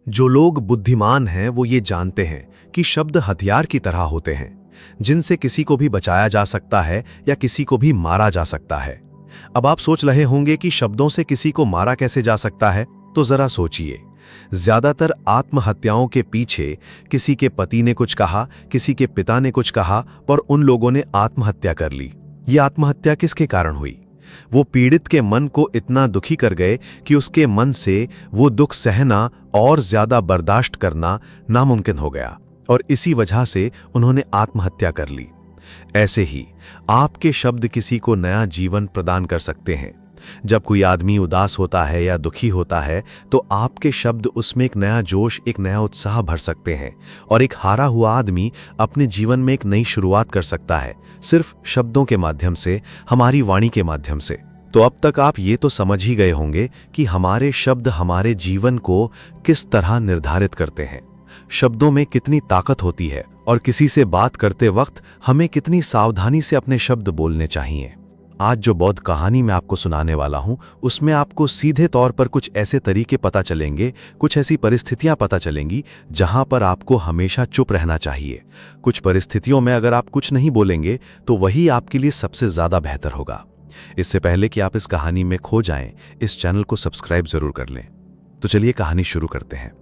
जो लोग बुद्धिमान हैं वो ये जानते हैं कि शब्द हथियार की तरह होते हैं, जिनसे किसी को भी बचाया जा सकता है या किसी को भी मारा जा सकता है। अब आप सोच रहे होंगे कि शब्दों से किसी को मारा कैसे जा सकता है, तो जरा सोचिए। ज्यादातर आत्महत्याओं के पीछे किसी के पति ने कुछ कहा, किसी के पिता ने कुछ कहा और उन लोगों ने आत्महत्या कर ली। ये आत्महत्या किसके कारण हुई? वो पीड़ित के मन को इतना दुखी कर गए कि उसके मन से वो दुख सहना और ज्यादा बर्दाश्त करना नामुमकिन हो गया और इसी वजह से उन्होंने आत्महत्या कर ली। ऐसे ही आपके शब्द किसी को नया जीवन प्रदान कर सकते हैं। जब कोई आदमी उदास होता है या दुखी होता है तो आपके शब्द उसमें एक नया जोश, एक नया उत्साह भर सकते हैं और एक हारा हुआ आदमी अपने जीवन में एक नई शुरुआत कर सकता है, सिर्फ शब्दों के माध्यम से, हमारी वाणी के माध्यम से। तो अब तक आप ये तो समझ ही गए होंगे कि हमारे शब्द हमारे जीवन को किस तरह निर्धारित करते हैं। शब्दों में कितनी ताकत होती है और किसी से बात करते वक्त हमें कितनी सावधानी से अपने शब्द बोलने चाहिए। आज जो बौद्ध कहानी मैं आपको सुनाने वाला हूं, उसमें आपको सीधे तौर पर कुछ ऐसे तरीके पता चलेंगे, कुछ ऐसी परिस्थितियां पता चलेंगी जहां पर आपको हमेशा चुप रहना चाहिए। कुछ परिस्थितियों में अगर आप कुछ नहीं बोलेंगे तो वही आपके लिए सबसे ज्यादा बेहतर होगा। इससे पहले कि आप इस कहानी में खो जाएं, इस चैनल को सब्सक्राइब जरूर कर लें। तो चलिए कहानी शुरू करते हैं।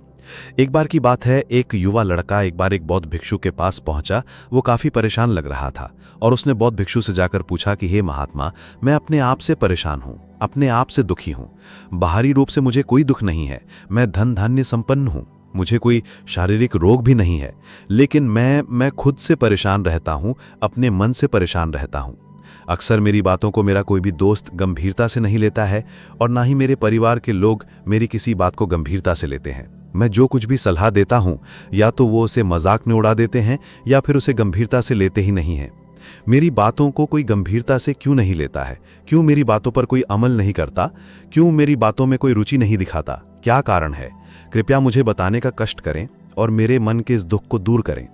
एक बार की बात है, एक युवा लड़का एक बार एक बौद्ध भिक्षु के पास पहुंचा। वो काफी परेशान लग रहा था और उसने बौद्ध भिक्षु से जाकर पूछा कि हे महात्मा, मैं अपने आप से परेशान हूं, अपने आप से दुखी हूं। बाहरी रूप से मुझे कोई दुख नहीं है, मैं धन धान्य संपन्न हूं, मुझे कोई शारीरिक रोग भी नहीं है, लेकिन मैं खुद से परेशान रहता हूं, अपने मन से परेशान रहता हूं। अक्सर मेरी बातों को मेरा कोई भी दोस्त गंभीरता से नहीं लेता है और ना ही मेरे परिवार के लोग मेरी किसी बात को गंभीरता से लेते हैं। मैं जो कुछ भी सलाह देता हूं, या तो वो उसे मजाक में उड़ा देते हैं या फिर उसे गंभीरता से लेते ही नहीं हैं। मेरी बातों को कोई गंभीरता से क्यों नहीं लेता है? क्यों मेरी बातों पर कोई अमल नहीं करता? क्यों मेरी बातों में कोई रुचि नहीं दिखाता? क्या कारण है? कृपया मुझे बताने का कष्ट करें और मेरे मन के इस दुख को दूर करें।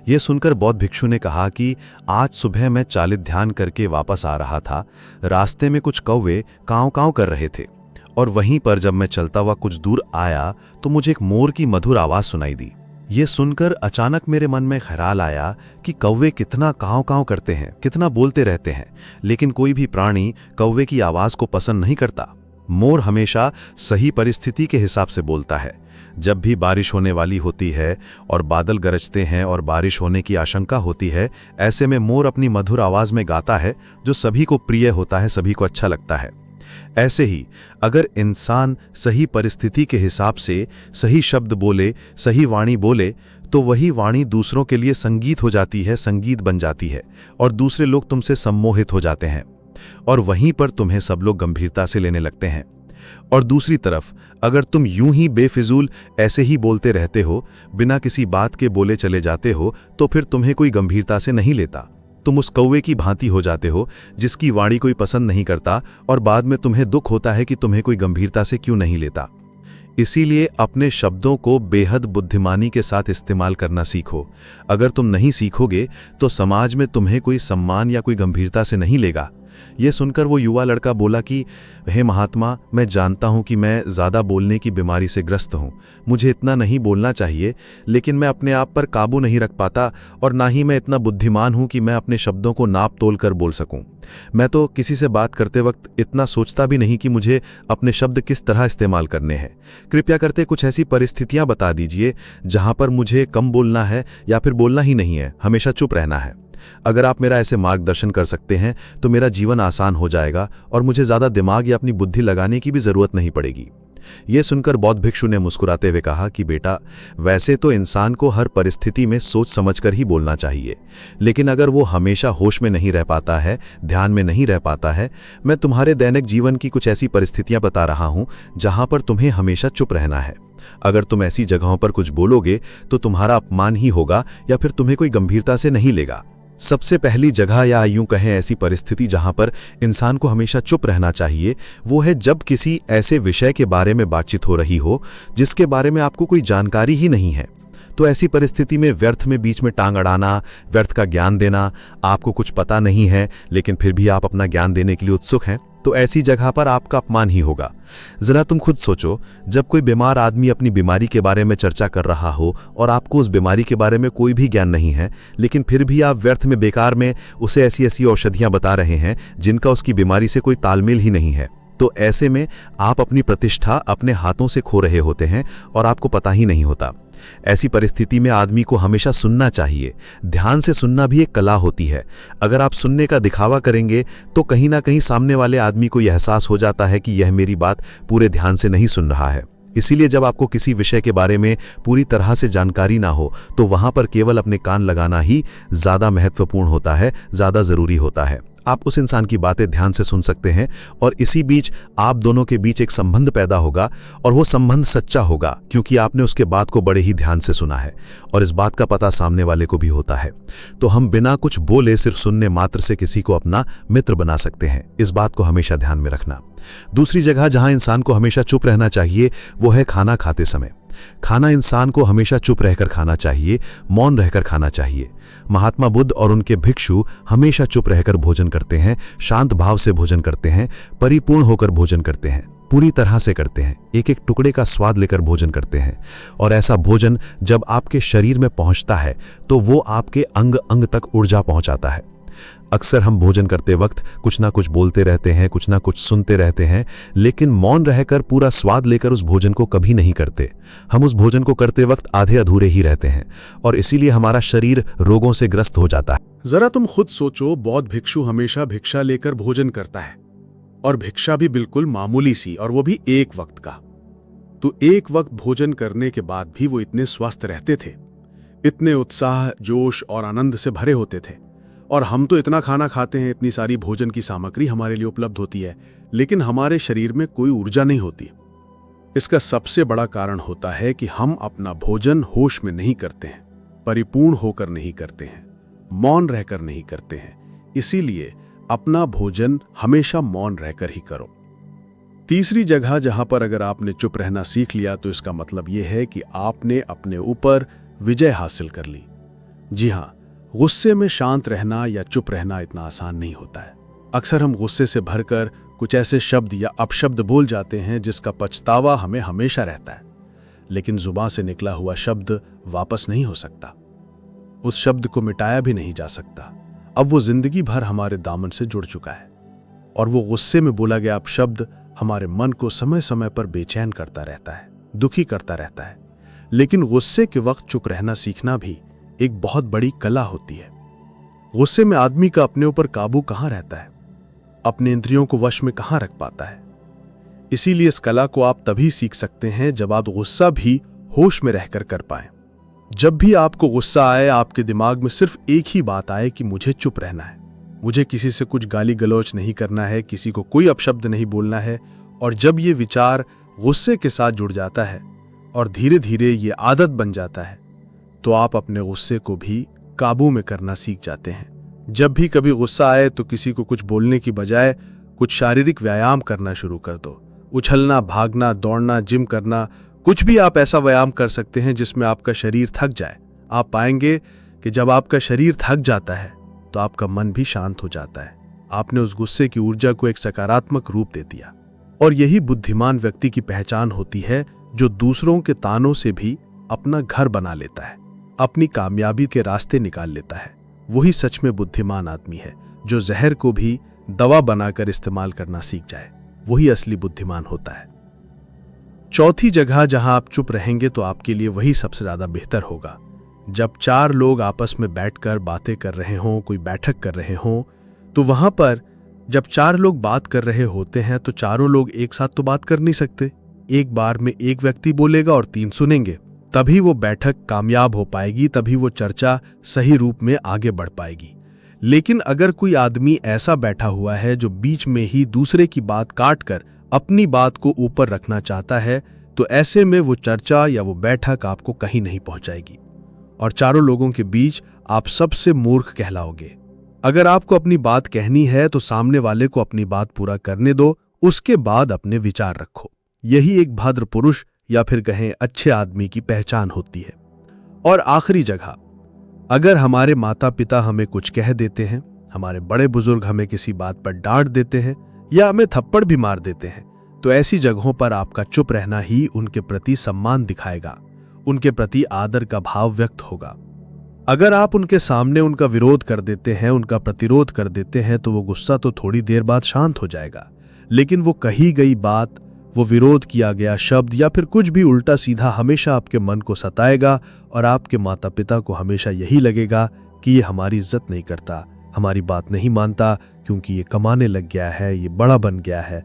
यह सुनकर बौद्ध भिक्षु ने कहा कि आज सुबह मैं चालित ध्यान करके वापस आ रहा था। रास्ते में कुछ कौवे कांव कांव कर रहे थे और वहीं पर जब मैं चलता हुआ कुछ दूर आया तो मुझे एक मोर की मधुर आवाज सुनाई दी। ये सुनकर अचानक मेरे मन में ख्याल आया कि कौवे कितना कांव कांव करते हैं, कितना बोलते रहते हैं, लेकिन कोई भी प्राणी कौवे की आवाज को पसंद नहीं करता। मोर हमेशा सही परिस्थिति के हिसाब से बोलता है। जब भी बारिश होने वाली होती है और बादल गरजते हैं और बारिश होने की आशंका होती है, ऐसे में मोर अपनी मधुर आवाज में गाता है, जो सभी को प्रिय होता है, सभी को अच्छा लगता है। ऐसे ही अगर इंसान सही परिस्थिति के हिसाब से सही शब्द बोले, सही वाणी बोले, तो वही वाणी दूसरों के लिए संगीत हो जाती है, संगीत बन जाती है और दूसरे लोग तुमसे सम्मोहित हो जाते हैं और वहीं पर तुम्हें सब लोग गंभीरता से लेने लगते हैं। और दूसरी तरफ अगर तुम यूं ही बेफिजूल ऐसे ही बोलते रहते हो, बिना किसी बात के बोले चले जाते हो, तो फिर तुम्हें कोई गंभीरता से नहीं लेता। तुम उस कौवे की भांति हो जाते हो जिसकी वाणी कोई पसंद नहीं करता और बाद में तुम्हें दुख होता है कि तुम्हें कोई गंभीरता से क्यों नहीं लेता। इसीलिए अपने शब्दों को बेहद बुद्धिमानी के साथ इस्तेमाल करना सीखो। अगर तुम नहीं सीखोगे तो समाज में तुम्हें कोई सम्मान या कोई गंभीरता से नहीं लेगा। यह सुनकर वो युवा लड़का बोला कि हे महात्मा, मैं जानता हूं कि मैं ज़्यादा बोलने की बीमारी से ग्रस्त हूं, मुझे इतना नहीं बोलना चाहिए, लेकिन मैं अपने आप पर काबू नहीं रख पाता और ना ही मैं इतना बुद्धिमान हूं कि मैं अपने शब्दों को नाप तोल कर बोल सकूं। मैं तो किसी से बात करते वक्त इतना सोचता भी नहीं कि मुझे अपने शब्द किस तरह इस्तेमाल करने हैं। कृपया करते कुछ ऐसी परिस्थितियां बता दीजिए जहां पर मुझे कम बोलना है या फिर बोलना ही नहीं है, हमेशा चुप रहना है। अगर आप मेरा ऐसे मार्गदर्शन कर सकते हैं तो मेरा जीवन आसान हो जाएगा और मुझे ज्यादा दिमाग या अपनी बुद्धि लगाने की भी जरूरत नहीं पड़ेगी। यह सुनकर बौद्ध भिक्षु ने मुस्कुराते हुए कहा कि बेटा, वैसे तो इंसान को हर परिस्थिति में सोच समझकर ही बोलना चाहिए, लेकिन अगर वो हमेशा होश में नहीं रह पाता है, ध्यान में नहीं रह पाता है, मैं तुम्हारे दैनिक जीवन की कुछ ऐसी परिस्थितियां बता रहा हूं जहां पर तुम्हें हमेशा चुप रहना है। अगर तुम ऐसी जगहों पर कुछ बोलोगे तो तुम्हारा अपमान ही होगा या फिर तुम्हें कोई गंभीरता से नहीं लेगा। सबसे पहली जगह या यूं कहें ऐसी परिस्थिति जहां पर इंसान को हमेशा चुप रहना चाहिए, वो है जब किसी ऐसे विषय के बारे में बातचीत हो रही हो जिसके बारे में आपको कोई जानकारी ही नहीं है। तो ऐसी परिस्थिति में व्यर्थ में बीच में टांग अड़ाना, व्यर्थ का ज्ञान देना, आपको कुछ पता नहीं है लेकिन फिर भी आप अपना ज्ञान देने के लिए उत्सुक हैं, तो ऐसी जगह पर आपका अपमान ही होगा। जरा तुम खुद सोचो, जब कोई बीमार आदमी अपनी बीमारी के बारे में चर्चा कर रहा हो और आपको उस बीमारी के बारे में कोई भी ज्ञान नहीं है, लेकिन फिर भी आप व्यर्थ में बेकार में उसे ऐसी ऐसी औषधियां बता रहे हैं जिनका उसकी बीमारी से कोई तालमेल ही नहीं है, तो ऐसे में आप अपनी प्रतिष्ठा अपने हाथों से खो रहे होते हैं और आपको पता ही नहीं होता। ऐसी परिस्थिति में आदमी को हमेशा सुनना चाहिए। ध्यान से सुनना भी एक कला होती है। अगर आप सुनने का दिखावा करेंगे तो कहीं ना कहीं सामने वाले आदमी को यह एहसास हो जाता है कि यह मेरी बात पूरे ध्यान से नहीं सुन रहा है। इसीलिए जब आपको किसी विषय के बारे में पूरी तरह से जानकारी ना हो तो वहां पर केवल अपने कान लगाना ही ज़्यादा महत्वपूर्ण होता है, ज़्यादा ज़रूरी होता है। आप उस इंसान की बातें ध्यान से सुन सकते हैं और इसी बीच आप दोनों के बीच एक संबंध पैदा होगा और वो संबंध सच्चा होगा क्योंकि आपने उसके बात को बड़े ही ध्यान से सुना है और इस बात का पता सामने वाले को भी होता है। तो हम बिना कुछ बोले सिर्फ सुनने मात्र से किसी को अपना मित्र बना सकते हैं। इस बात को हमेशा ध्यान में रखना। दूसरी जगह जहां इंसान को हमेशा चुप रहना चाहिए वो है खाना खाते समय। खाना इंसान को हमेशा चुप रहकर खाना चाहिए, मौन रहकर खाना चाहिए। महात्मा बुद्ध और उनके भिक्षु हमेशा चुप रहकर भोजन करते हैं, शांत भाव से भोजन करते हैं, परिपूर्ण होकर भोजन करते हैं, पूरी तरह से करते हैं, एक एक टुकड़े का स्वाद लेकर भोजन करते हैं। और ऐसा भोजन जब आपके शरीर में पहुंचता है तो वो आपके अंग अंग तक ऊर्जा पहुंचाता है। अक्सर हम भोजन करते वक्त कुछ ना कुछ बोलते रहते हैं, कुछ ना कुछ सुनते रहते हैं, लेकिन मौन रहकर पूरा स्वाद लेकर उस भोजन को कभी नहीं करते। हम उस भोजन को करते वक्त आधे अधूरे ही रहते हैं और इसीलिए हमारा शरीर रोगों से ग्रस्त हो जाता है। जरा तुम खुद सोचो, बौद्ध भिक्षु हमेशा भिक्षा लेकर भोजन करता है और भिक्षा भी बिल्कुल मामूली सी, और वो भी एक वक्त का। तो एक वक्त भोजन करने के बाद भी वो इतने स्वस्थ रहते थे, इतने उत्साह, जोश और आनंद से भरे होते थे। और हम तो इतना खाना खाते हैं, इतनी सारी भोजन की सामग्री हमारे लिए उपलब्ध होती है, लेकिन हमारे शरीर में कोई ऊर्जा नहीं होती। इसका सबसे बड़ा कारण होता है कि हम अपना भोजन होश में नहीं करते हैं, परिपूर्ण होकर नहीं करते हैं, मौन रहकर नहीं करते हैं। इसीलिए अपना भोजन हमेशा मौन रहकर ही करो। तीसरी जगह जहां पर अगर आपने चुप रहना सीख लिया तो इसका मतलब यह है कि आपने अपने ऊपर विजय हासिल कर ली। जी हां, गुस्से में शांत रहना या चुप रहना इतना आसान नहीं होता है। अक्सर हम गुस्से से भरकर कुछ ऐसे शब्द या अपशब्द बोल जाते हैं जिसका पछतावा हमें हमेशा रहता है, लेकिन जुबान से निकला हुआ शब्द वापस नहीं हो सकता। उस शब्द को मिटाया भी नहीं जा सकता। अब वो जिंदगी भर हमारे दामन से जुड़ चुका है और वो गुस्से में बोला गया अपशब्द हमारे मन को समय समय पर बेचैन करता रहता है, दुखी करता रहता है। लेकिन गुस्से के वक्त चुप रहना सीखना भी एक बहुत बड़ी कला होती है। गुस्से में आदमी का अपने ऊपर काबू कहां रहता है, अपने इंद्रियों को वश में कहां रख पाता है। इसीलिए इस कला को आप तभी सीख सकते हैं जब आप गुस्सा भी होश में रहकर कर पाएं। जब भी आपको गुस्सा आए, आपके दिमाग में सिर्फ एक ही बात आए कि मुझे चुप रहना है, मुझे किसी से कुछ गाली गलौज नहीं करना है, किसी को कोई अपशब्द नहीं बोलना है। और जब ये विचार गुस्से के साथ जुड़ जाता है और धीरे धीरे ये आदत बन जाता है, तो आप अपने गुस्से को भी काबू में करना सीख जाते हैं। जब भी कभी गुस्सा आए तो किसी को कुछ बोलने की बजाय कुछ शारीरिक व्यायाम करना शुरू कर दो। उछलना, भागना, दौड़ना, जिम करना, कुछ भी आप ऐसा व्यायाम कर सकते हैं जिसमें आपका शरीर थक जाए। आप पाएंगे कि जब आपका शरीर थक जाता है तो आपका मन भी शांत हो जाता है। आपने उस गुस्से की ऊर्जा को एक सकारात्मक रूप दे दिया। और यही बुद्धिमान व्यक्ति की पहचान होती है, जो दूसरों के तानों से भी अपना घर बना लेता है, अपनी कामयाबी के रास्ते निकाल लेता है। वही सच में बुद्धिमान आदमी है, जो जहर को भी दवा बनाकर इस्तेमाल करना सीख जाए। वही असली बुद्धिमान होता है। चौथी जगह जहां आप चुप रहेंगे तो आपके लिए वही सबसे ज्यादा बेहतर होगा। जब चार लोग आपस में बैठकर बातें कर रहे हों, कोई बैठक कर रहे हों, तो वहां पर जब चार लोग बात कर रहे होते हैं तो चारों लोग एक साथ तो बात कर नहीं सकते। एक बार में एक व्यक्ति बोलेगा और तीन सुनेंगे, तभी वो बैठक कामयाब हो पाएगी, तभी वो चर्चा सही रूप में आगे बढ़ पाएगी। लेकिन अगर कोई आदमी ऐसा बैठा हुआ है जो बीच में ही दूसरे की बात काटकर अपनी बात को ऊपर रखना चाहता है, तो ऐसे में वो चर्चा या वो बैठक आपको कहीं नहीं पहुंचाएगी और चारों लोगों के बीच आप सबसे मूर्ख कहलाओगे। अगर आपको अपनी बात कहनी है तो सामने वाले को अपनी बात पूरा करने दो, उसके बाद अपने विचार रखो। यही एक भद्र पुरुष या फिर कहें अच्छे आदमी की पहचान होती है। और आखिरी जगह, अगर हमारे माता पिता हमें कुछ कह देते हैं, हमारे बड़े बुजुर्ग हमें किसी बात पर डांट देते हैं या हमें थप्पड़ भी मार देते हैं, तो ऐसी जगहों पर आपका चुप रहना ही उनके प्रति सम्मान दिखाएगा, उनके प्रति आदर का भाव व्यक्त होगा। अगर आप उनके सामने उनका विरोध कर देते हैं, उनका प्रतिरोध कर देते हैं, तो वो गुस्सा तो थोड़ी देर बाद शांत हो जाएगा, लेकिन वो कही गई बात, वो विरोध किया गया शब्द या फिर कुछ भी उल्टा सीधा हमेशा आपके मन को सताएगा और आपके माता पिता को हमेशा यही लगेगा कि ये हमारी इज्जत नहीं करता, हमारी बात नहीं मानता, क्योंकि ये कमाने लग गया है, ये बड़ा बन गया है।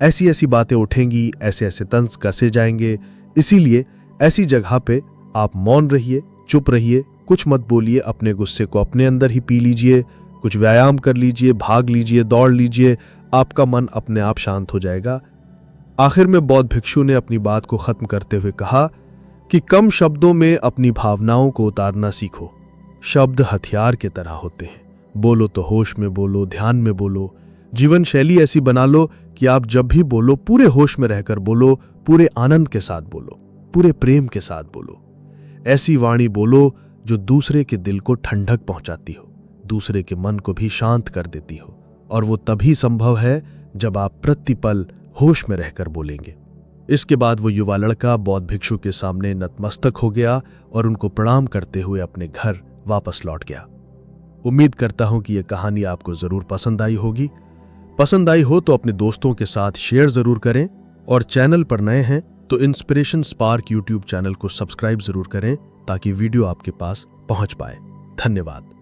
ऐसी ऐसी बातें उठेंगी, ऐसे ऐसे तंज कसे जाएंगे। इसीलिए ऐसी जगह पे आप मौन रहिए, चुप रहिए, कुछ मत बोलिए, अपने गुस्से को अपने अंदर ही पी लीजिए, कुछ व्यायाम कर लीजिए, भाग लीजिए, दौड़ लीजिए, आपका मन अपने आप शांत हो जाएगा। आखिर में बौद्ध भिक्षु ने अपनी बात को खत्म करते हुए कहा कि कम शब्दों में अपनी भावनाओं को उतारना सीखो। शब्द हथियार की तरह होते हैं, बोलो तो होश में बोलो, ध्यान में बोलो। जीवन शैली ऐसी बना लो कि आप जब भी बोलो पूरे होश में रहकर बोलो, पूरे आनंद के साथ बोलो, पूरे प्रेम के साथ बोलो। ऐसी वाणी बोलो जो दूसरे के दिल को ठंडक पहुंचाती हो, दूसरे के मन को भी शांत कर देती हो, और वो तभी संभव है जब आप प्रतिपल होश में रहकर बोलेंगे। इसके बाद वो युवा लड़का बौद्ध भिक्षु के सामने नतमस्तक हो गया और उनको प्रणाम करते हुए अपने घर वापस लौट गया। उम्मीद करता हूं कि यह कहानी आपको जरूर पसंद आई होगी। पसंद आई हो तो अपने दोस्तों के साथ शेयर जरूर करें, और चैनल पर नए हैं तो इंस्पिरेशन स्पार्क यूट्यूब चैनल को सब्सक्राइब जरूर करें ताकि वीडियो आपके पास पहुंच पाए। धन्यवाद।